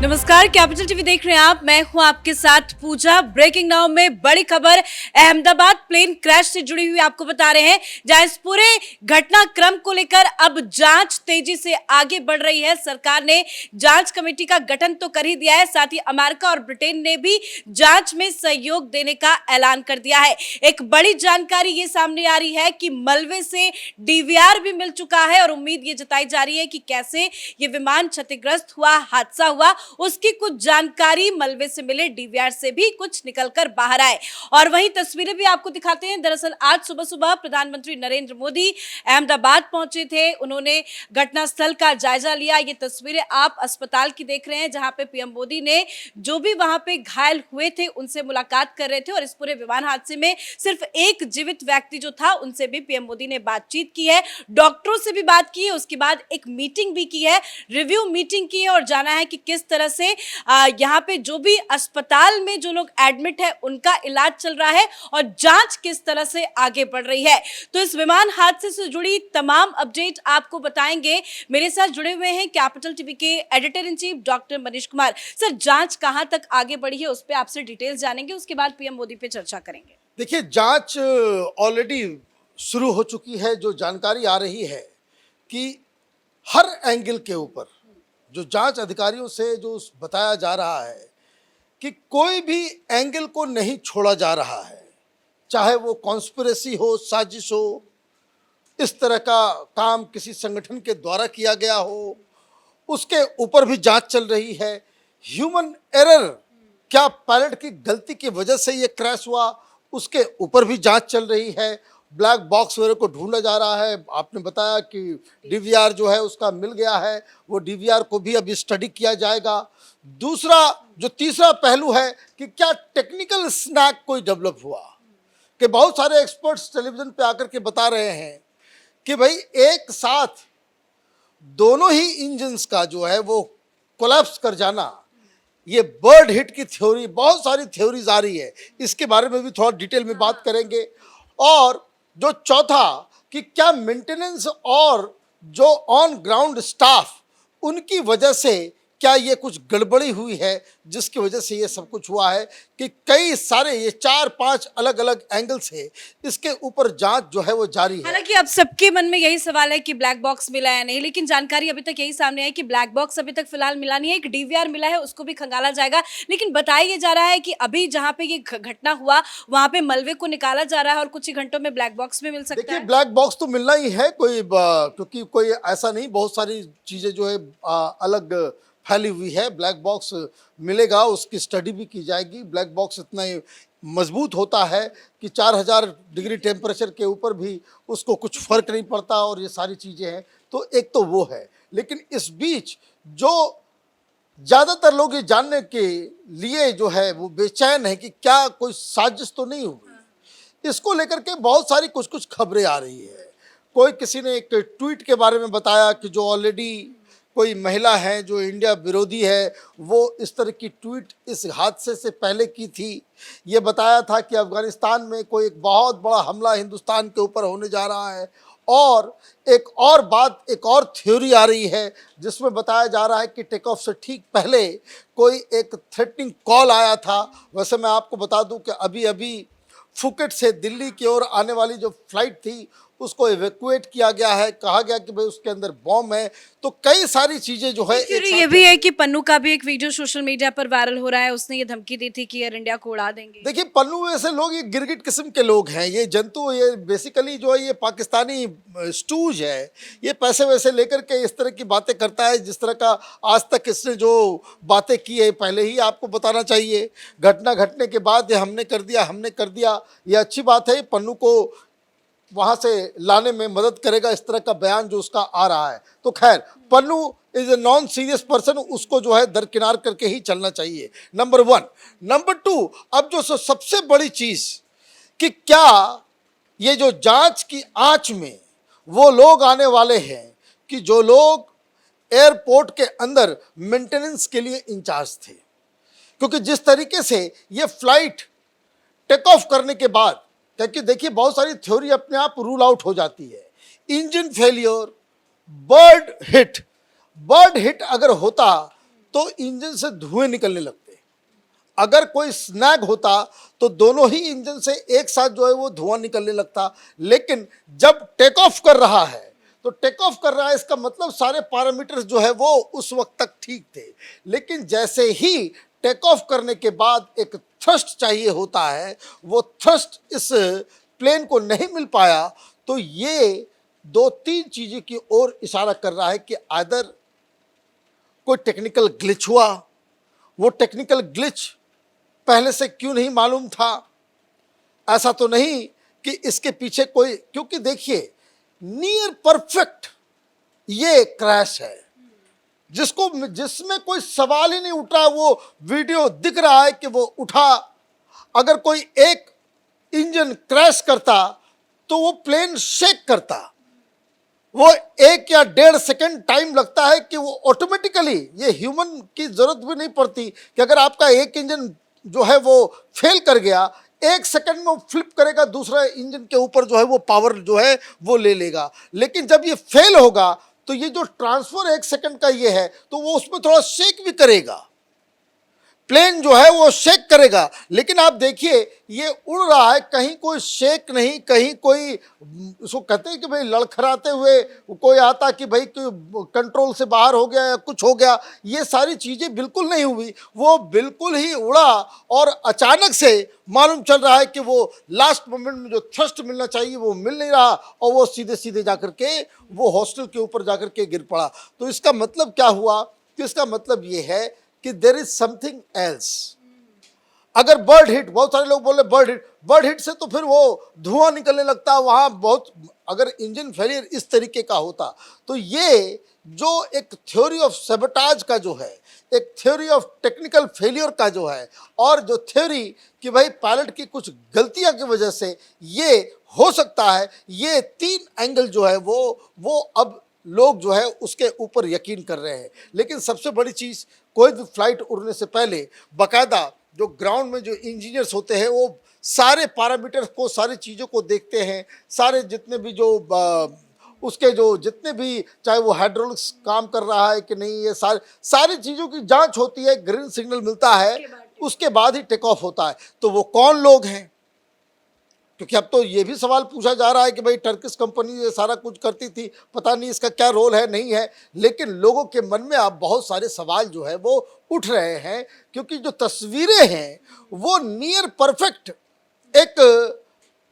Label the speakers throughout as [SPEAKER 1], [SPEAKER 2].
[SPEAKER 1] नमस्कार, capital TV देख रहे हैं आप। मैं हूं आपके साथ पूजा। ब्रेकिंग नाउ में बड़ी खबर अहमदाबाद प्लेन क्रैश से जुड़ी हुई आपको बता रहे हैं, जहां इस पूरे घटनाक्रम को लेकर अब जांच तेजी से आगे बढ़ रही है। सरकार ने जांच कमेटी का गठन तो कर ही दिया है, साथ ही अमेरिका और ब्रिटेन ने भी जांच में सहयोग देने का ऐलान कर दिया है। एक बड़ी जानकारी ये सामने आ रही है कि मलबे से डीवीआर भी मिल चुका है और उम्मीद ये जताई जा रही है कि कैसे ये विमान क्षतिग्रस्त हुआ, हादसा हुआ, उसकी कुछ जानकारी मलबे से मिले डीवीआर से भी कुछ निकलकर बाहर आए। और वहीं तस्वीरें भी आपको दिखाते हैं। दरअसल आज सुबह सुबह प्रधानमंत्री नरेंद्र मोदी अहमदाबाद पहुंचे थे। उन्होंने घटनास्थल का जायजा लिया। ये तस्वीरें आप अस्पताल की देख रहे हैं, जहां पे पीएम मोदी ने जो भी वहां पे घायल हुए थे उनसे मुलाकात कर रहे थे। और इस पूरे विमान हादसे में सिर्फ एक जीवित व्यक्ति जो था उनसे भी पीएम मोदी ने बातचीत की है, डॉक्टरों से भी बात की है, उसके बाद एक मीटिंग भी की है, रिव्यू मीटिंग की है और जाना है कि किस तरह से यहाँ पे जो भी अस्पताल में जो लोग एडमिट है उनका इलाज चल रहा है और जांच किस तरह से आगे बढ़ रही है। तो इस विमान हादसे से जुड़ी तमाम अपडेट आपको बताएंगे। मेरे साथ जुड़े हुए हैं कैपिटल टीवी के editor in chief doctor Manish Kumar. Sir, जांच कहां तक आगे बढ़ी है उस पर आपसे डिटेल्स जानेंगे, उसके बाद पीएम मोदी पे चर्चा करेंगे।
[SPEAKER 2] देखिए, जांच ऑलरेडी शुरू हो चुकी है। जो जानकारी आ रही है कि हर एंगल के ऊपर जो जांच अधिकारियों से जो बताया जा रहा है कि कोई भी एंगल को नहीं छोड़ा जा रहा है, चाहे वो कॉन्स्पिरेसी हो, साजिश हो, इस तरह का काम किसी संगठन के द्वारा किया गया हो, उसके ऊपर भी जांच चल रही है। ह्यूमन एरर, क्या पायलट की गलती की वजह से ये क्रैश हुआ, उसके ऊपर भी जांच चल रही है। ब्लैक बॉक्स वगैरह को ढूंढा जा रहा है। आपने बताया कि डीवीआर जो है उसका मिल गया है, वो डीवीआर को भी अभी स्टडी किया जाएगा। दूसरा जो तीसरा पहलू है कि क्या टेक्निकल स्नैक कोई डेवलप हुआ, कि बहुत सारे एक्सपर्ट्स टेलीविजन पे आकर के बता रहे हैं कि भाई एक साथ दोनों ही इंजन्स का जो है वो कोलैप्स कर जाना, ये बर्ड हिट की थ्योरी, बहुत सारी थ्योरीज आ रही है, इसके बारे में भी थोड़ा डिटेल में बात करेंगे। और जो चौथा कि क्या मेंटेनेंस और जो ऑन ग्राउंड स्टाफ, उनकी वजह से क्या ये कुछ गड़बड़ी हुई है जिसकी वजह से ये सब कुछ हुआ है, कि कई सारे ये 4-5 अलग अलग एंगल से इसके ऊपर जांच जो है वो जारी है।
[SPEAKER 1] हालांकि अब सबके मन में यही सवाल है कि ब्लैक बॉक्स मिला है नहीं, लेकिन जानकारी अभी तक यही सामने है कि ब्लैक बॉक्स अभी तक फिलहाल मिला नहीं है। एक डीवीआर मिला है, उसको भी खंगाला जाएगा। लेकिन बताया ये जा रहा है कि अभी जहां पे ये घटना हुआ वहां पे मलबे को निकाला जा रहा है और कुछ ही घंटों में ब्लैक बॉक्स भी मिल सकता है।
[SPEAKER 2] देखिए, ब्लैक बॉक्स तो मिलना ही है, क्योंकि कोई ऐसा नहीं, बहुत सारी चीजें जो है अलग फैली हुई है। ब्लैक बॉक्स मिलेगा, उसकी स्टडी भी की जाएगी। ब्लैक बॉक्स इतना मजबूत होता है कि 4000 डिग्री टेम्परेचर के ऊपर भी उसको कुछ फर्क नहीं पड़ता, और ये सारी चीज़ें हैं। तो एक तो वो है, लेकिन इस बीच जो ज़्यादातर लोग ये जानने के लिए जो है वो बेचैन है कि क्या कोई साजिश तो नहीं हुई, इसको लेकर के बहुत सारी कुछ कुछ खबरें आ रही है। कोई किसी ने एक ट्वीट के बारे में बताया कि जो ऑलरेडी कोई महिला है जो इंडिया विरोधी है, वो इस तरह की ट्वीट इस हादसे से पहले की थी। ये बताया था कि अफगानिस्तान में कोई एक बहुत बड़ा हमला हिंदुस्तान के ऊपर होने जा रहा है। और एक और बात, एक और थ्योरी आ रही है जिसमें बताया जा रहा है कि टेक ऑफ से ठीक पहले कोई एक थ्रेटनिंग कॉल आया था। वैसे मैं आपको बता दूं कि अभी अभी फुकेट से दिल्ली की ओर आने वाली जो फ्लाइट थी उसको इवैक्यूएट किया गया है। कहा गया कि भाई उसके अंदर बॉम्ब है। तो कई सारी चीजें जो है,
[SPEAKER 1] ये भी है कि पन्नू का भी एक वीडियो सोशल मीडिया पर वायरल हो रहा है। उसने ये धमकी दी थी कि एयर इंडिया को उड़ा देंगे।
[SPEAKER 2] देखिए, पन्नू ऐसे लोग, ये गिरगिट किस्म के लोग हैं, ये जंतु, ये बेसिकली जो है ये पाकिस्तानी स्टूज है। ये पैसे वैसे लेकर के इस तरह की बातें करता है, जिस तरह का आज तक इसने जो बातें की है पहले ही आपको बताना चाहिए। घटना घटने के बाद ये हमने कर दिया, ये अच्छी बात है। पन्नू को वहाँ से लाने में मदद करेगा, इस तरह का बयान जो उसका आ रहा है। तो खैर, Pannu is a non serious person, उसको जो है दरकिनार करके ही चलना चाहिए, नंबर 1। नंबर 2, अब जो सबसे बड़ी चीज़ कि क्या ये जो जांच की आंच में वो लोग आने वाले हैं कि जो लोग एयरपोर्ट के अंदर मेंटेनेंस के लिए इंचार्ज थे, क्योंकि जिस तरीके से ये फ्लाइट टेक ऑफ करने के बाद, क्योंकि देखिए बहुत सारी थ्योरी अपने आप रूल आउट हो जाती है। इंजन फेलियर, बर्ड हिट अगर होता तो इंजन से धुएं निकलने लगते। अगर कोई स्नैग होता तो दोनों ही इंजन से एक साथ जो है वो धुआं निकलने लगता। लेकिन जब टेक ऑफ कर रहा है तो टेक ऑफ कर रहा है, इसका मतलब सारे पैरामीटर्स जो है वो उस वक्त तक ठीक थे। लेकिन जैसे ही टेक ऑफ करने के बाद एक थ्रस्ट चाहिए होता है, वो थ्रस्ट इस प्लेन को नहीं मिल पाया। तो ये दो तीन चीज़ें की ओर इशारा कर रहा है कि आदर कोई टेक्निकल ग्लिच हुआ, वो टेक्निकल ग्लिच पहले से क्यों नहीं मालूम था। ऐसा तो नहीं कि इसके पीछे कोई, क्योंकि देखिए नियर परफेक्ट ये क्रैश है जिसमें कोई सवाल ही नहीं उठ रहा। वो वीडियो दिख रहा है कि वो उठा। अगर कोई एक इंजन क्रैश करता तो वो प्लेन शेक करता। वो 1 या 1.5 सेकंड टाइम लगता है कि वो ऑटोमेटिकली, ये ह्यूमन की जरूरत भी नहीं पड़ती कि अगर आपका एक इंजन जो है वो फेल कर गया, 1 सेकंड में वो फ्लिप करेगा, दूसरा इंजन के ऊपर जो है वो पावर जो है वो ले लेगा। लेकिन जब ये फेल होगा तो ये जो ट्रांसफर 1 सेकंड का ये है तो वो उसमें थोड़ा शेक भी करेगा, प्लेन जो है वो शेक करेगा। लेकिन आप देखिए ये उड़ रहा है, कहीं कोई शेक नहीं, कहीं कोई उसको कहते हैं कि भाई लड़खड़ाते हुए कोई आता कि भाई कंट्रोल से बाहर हो गया या कुछ हो गया। ये सारी चीज़ें बिल्कुल नहीं हुई, वो बिल्कुल ही उड़ा और अचानक से मालूम चल रहा है कि वो लास्ट मोमेंट में जो थ्रस्ट मिलना चाहिए वो मिल नहीं रहा और वो सीधे सीधे जाकर के वो हॉस्टल के ऊपर जाकर के गिर पड़ा। तो इसका मतलब क्या हुआ कि इसका मतलब ये है कि देयर इज समथिंग एल्स। अगर बर्ड हिट, बहुत सारे लोग बोले बर्ड हिट से तो फिर वो धुआं निकलने लगता है वहां बहुत। अगर इंजन फेलियर इस तरीके का होता तो ये जो एक थ्योरी ऑफ सैबोटाज का जो है, एक थ्योरी ऑफ टेक्निकल फेलियर का जो है, और जो थ्योरी कि भाई पायलट की कुछ गलतियां की वजह से ये हो सकता है, ये 3 एंगल जो है वो अब लोग जो है उसके ऊपर यकीन कर रहे हैं। लेकिन सबसे बड़ी चीज़, कोई भी फ्लाइट उड़ने से पहले बाकायदा जो ग्राउंड में जो इंजीनियर्स होते हैं वो सारे पैरामीटर्स को, सारी चीज़ों को देखते हैं। सारे जितने भी जो उसके जो जितने भी, चाहे वो हाइड्रोलिक्स काम कर रहा है कि नहीं, ये सारी चीज़ों की जांच होती है। ग्रीन सिग्नल मिलता है, उसके बाद ही टेक ऑफ होता है। तो वो कौन लोग हैं? क्योंकि अब तो ये भी सवाल पूछा जा रहा है कि भाई टर्किश कंपनी ये सारा कुछ करती थी, पता नहीं इसका क्या रोल है, नहीं है। लेकिन लोगों के मन में अब बहुत सारे सवाल जो है वो उठ रहे हैं, क्योंकि जो तस्वीरें हैं वो नियर परफेक्ट एक,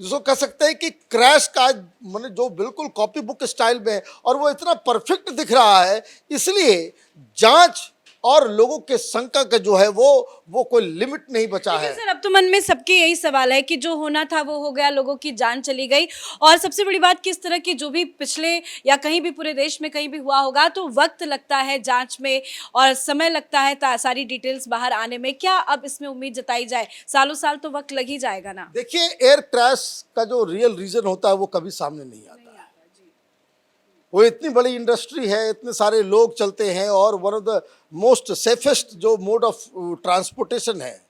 [SPEAKER 2] जिसको कह सकते हैं कि क्रैश का, माने जो बिल्कुल कॉपी बुक स्टाइल में है, और वो इतना परफेक्ट दिख रहा है। इसलिए जांच और लोगों के शंका का जो है वो कोई लिमिट नहीं बचा है।
[SPEAKER 1] सर अब तो मन में सबके यही सवाल है कि जो होना था वो हो गया, लोगों की जान चली गई। और सबसे बड़ी बात, किस तरह की जो भी पिछले या कहीं भी पूरे देश में कहीं भी हुआ होगा तो वक्त लगता है जांच में और समय लगता है सारी डिटेल्स बाहर आने में। क्या अब इसमें उम्मीद जताई जाए? सालों साल तो वक्त लग ही जाएगा ना।
[SPEAKER 2] देखिए एयर क्रैश का जो रियल रीजन होता है वो कभी सामने नहीं आता। वो इतनी बड़ी इंडस्ट्री है, इतने सारे लोग चलते हैं और one of the most safest जो मोड ऑफ ट्रांसपोर्टेशन है,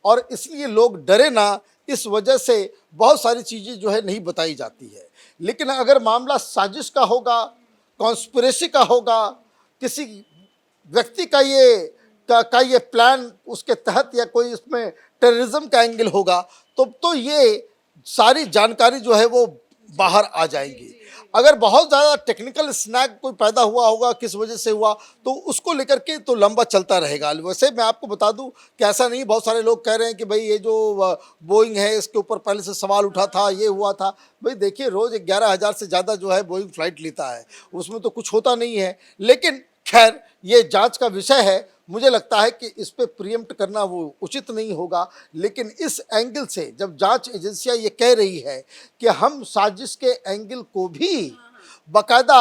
[SPEAKER 2] और इसलिए लोग डरे ना, इस वजह से बहुत सारी चीज़ें जो है नहीं बताई जाती है। लेकिन अगर मामला साजिश का होगा, कॉन्स्पिरेसी का होगा, किसी व्यक्ति का ये प्लान उसके तहत, या कोई इसमें टेररिज्म का एंगल होगा, तो ये सारी जानकारी जो है वो बाहर आ जाएंगी। अगर बहुत ज़्यादा टेक्निकल स्नैग कोई पैदा हुआ होगा, किस वजह से हुआ, तो उसको लेकर के तो लंबा चलता रहेगा। वैसे मैं आपको बता दूं कि ऐसा नहीं, बहुत सारे लोग कह रहे हैं कि भाई ये जो बोइंग है इसके ऊपर पहले से सवाल उठा था, ये हुआ था। भाई देखिए रोज़ 11,000 से ज़्यादा जो है बोइंग फ्लाइट लेता है, उसमें तो कुछ होता नहीं है। लेकिन खैर ये जांच का विषय है, मुझे लगता है कि इस पे प्रियम्प्ट करना वो उचित नहीं होगा। लेकिन इस एंगल से जब जांच एजेंसियां ये कह रही है कि हम साजिश के एंगल को भी बाकायदा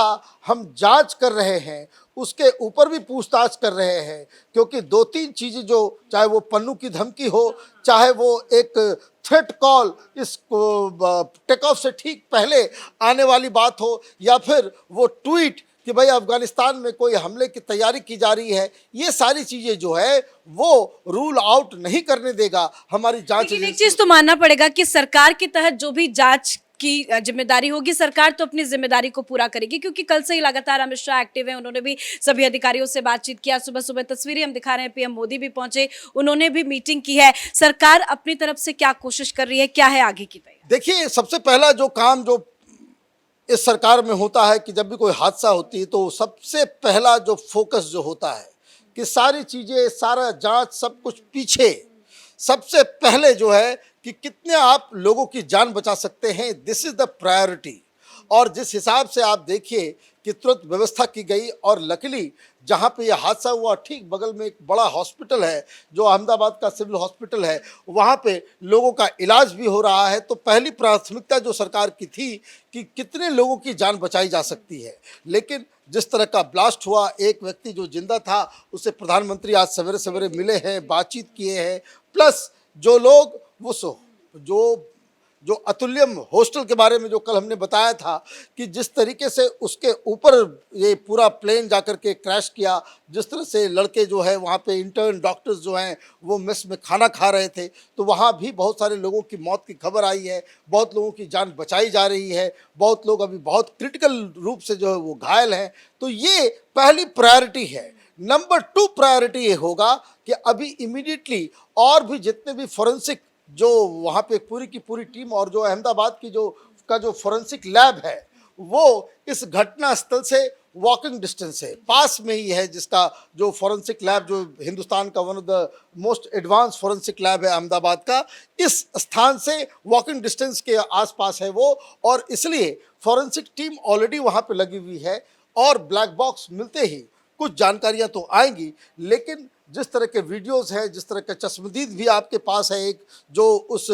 [SPEAKER 2] हम जांच कर रहे हैं, उसके ऊपर भी पूछताछ कर रहे हैं, क्योंकि 2-3 चीज़ें जो, चाहे वो पन्नू की धमकी हो, चाहे वो एक थ्रेट कॉल इस टेक ऑफ से ठीक पहले आने वाली बात हो, या फिर वो ट्वीट कि भाई अफगानिस्तान में कोई हमले की तैयारी की जा रही है, ये सारी चीज़ें जो है वो रूल आउट नहीं करने देगा हमारी जांच।
[SPEAKER 1] लेकिन एक चीज़ तो मानना पड़ेगा कि सरकार के तहत जो भी जांच की जिम्मेदारी होगी, सरकार तो अपनी जिम्मेदारी को पूरा करेगी, क्योंकि कल से ही लगातार अमित शाह एक्टिव है। उन्होंने भी सभी अधिकारियों से बातचीत किया। सुबह सुबह तस्वीरें हम दिखा रहे हैं, पीएम मोदी भी पहुंचे, उन्होंने भी मीटिंग की है। सरकार अपनी तरफ से क्या कोशिश कर रही है, क्या है आगे की तैयारी?
[SPEAKER 2] देखिए, सबसे पहला जो काम जो इस सरकार में होता है कि जब भी कोई हादसा होती है तो सबसे पहला जो फोकस जो होता है कि सारी चीज़ें, सारा जांच, सब कुछ पीछे सबसे पहले जो है कि कितने आप लोगों की जान बचा सकते हैं, दिस इज़ द प्रायोरिटी। और जिस हिसाब से आप देखिए कि तुरंत व्यवस्था की गई, और लकीली जहाँ पे यह हादसा हुआ ठीक बगल में एक बड़ा हॉस्पिटल है जो अहमदाबाद का सिविल हॉस्पिटल है, वहाँ पे लोगों का इलाज भी हो रहा है। तो पहली प्राथमिकता जो सरकार की थी कि कितने लोगों की जान बचाई जा सकती है। लेकिन जिस तरह का ब्लास्ट हुआ, एक व्यक्ति जो जिंदा था उससे प्रधानमंत्री आज सवेरे सवेरे मिले हैं, बातचीत किए हैं, प्लस जो लोग वो जो अतुल्यम हॉस्टल के बारे में जो कल हमने बताया था कि जिस तरीके से उसके ऊपर ये पूरा प्लेन जाकर के क्रैश किया, जिस तरह से लड़के जो है वहाँ पे इंटर्न डॉक्टर्स जो हैं वो मेस में खाना खा रहे थे, तो वहाँ भी बहुत सारे लोगों की मौत की खबर आई है, बहुत लोगों की जान बचाई जा रही है, बहुत लोग अभी बहुत क्रिटिकल रूप से जो है वो घायल हैं। तो ये पहली प्रायोरिटी है। नंबर 2 प्रायोरिटी ये होगा कि अभी इमीडिएटली और भी जितने भी फोरेंसिक जो वहाँ पे पूरी की पूरी टीम, और जो अहमदाबाद की जो फोरेंसिक लैब है वो इस घटना स्थल से वॉकिंग डिस्टेंस है, पास में ही है, जिसका जो फोरेंसिक लैब जो हिंदुस्तान का one of the most advance forensic lab है अहमदाबाद का, इस स्थान से वॉकिंग डिस्टेंस के आसपास है वो। और इसलिए फोरेंसिक टीम ऑलरेडी वहाँ पे लगी हुई है, और ब्लैक बॉक्स मिलते ही कुछ जानकारियाँ तो आएंगी। लेकिन जिस तरह के वीडियोस हैं, जिस तरह का चश्मदीद भी आपके पास है, एक जो उस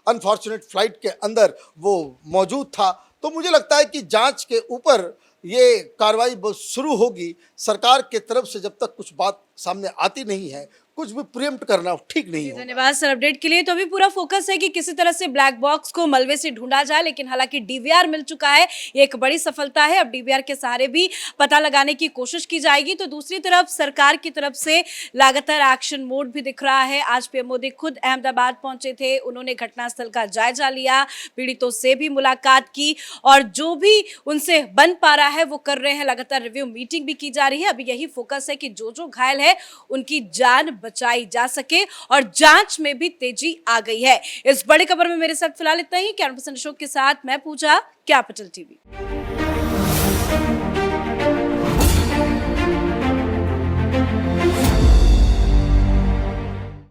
[SPEAKER 2] अनफॉर्चुनेट फ्लाइट के अंदर वो मौजूद था, तो मुझे लगता है कि जांच के ऊपर ये कार्रवाई शुरू होगी। सरकार के तरफ से जब तक कुछ बात सामने आती नहीं है, कुछ भी प्रिएम्प्ट करना ठीक नहीं होगा।
[SPEAKER 1] धन्यवाद सर अपडेट के लिए। तो अभी पूरा फोकस है कि किसी तरह से ब्लैक बॉक्स को मलबे से ढूंढा जाए, लेकिन हालांकि डीवीआर मिल चुका है, ये एक बड़ी सफलता है। अब डीवीआर के सहारे भी पता लगाने की कोशिश की जाएगी। तो दूसरी तरफ सरकार की तरफ से लगातार एक्शन मोड भी दिख रहा है। आज पीएम मोदी खुद अहमदाबाद पहुंचे थे, उन्होंने घटनास्थल का जायजा लिया, पीड़ितों से भी मुलाकात की, और जो भी उनसे बन पा रहा है वो कर रहे हैं। लगातार रिव्यू मीटिंग भी की जा रही है। अभी यही फोकस है कि जो घायल है उनकी जान बचाई जा सके, और जांच में भी तेजी आ गई है। इस बड़ी खबर में मेरे साथ फिलहाल इतना ही। कैमरा पर्सन अशोक के साथ मैं पूजा, कैपिटल टीवी।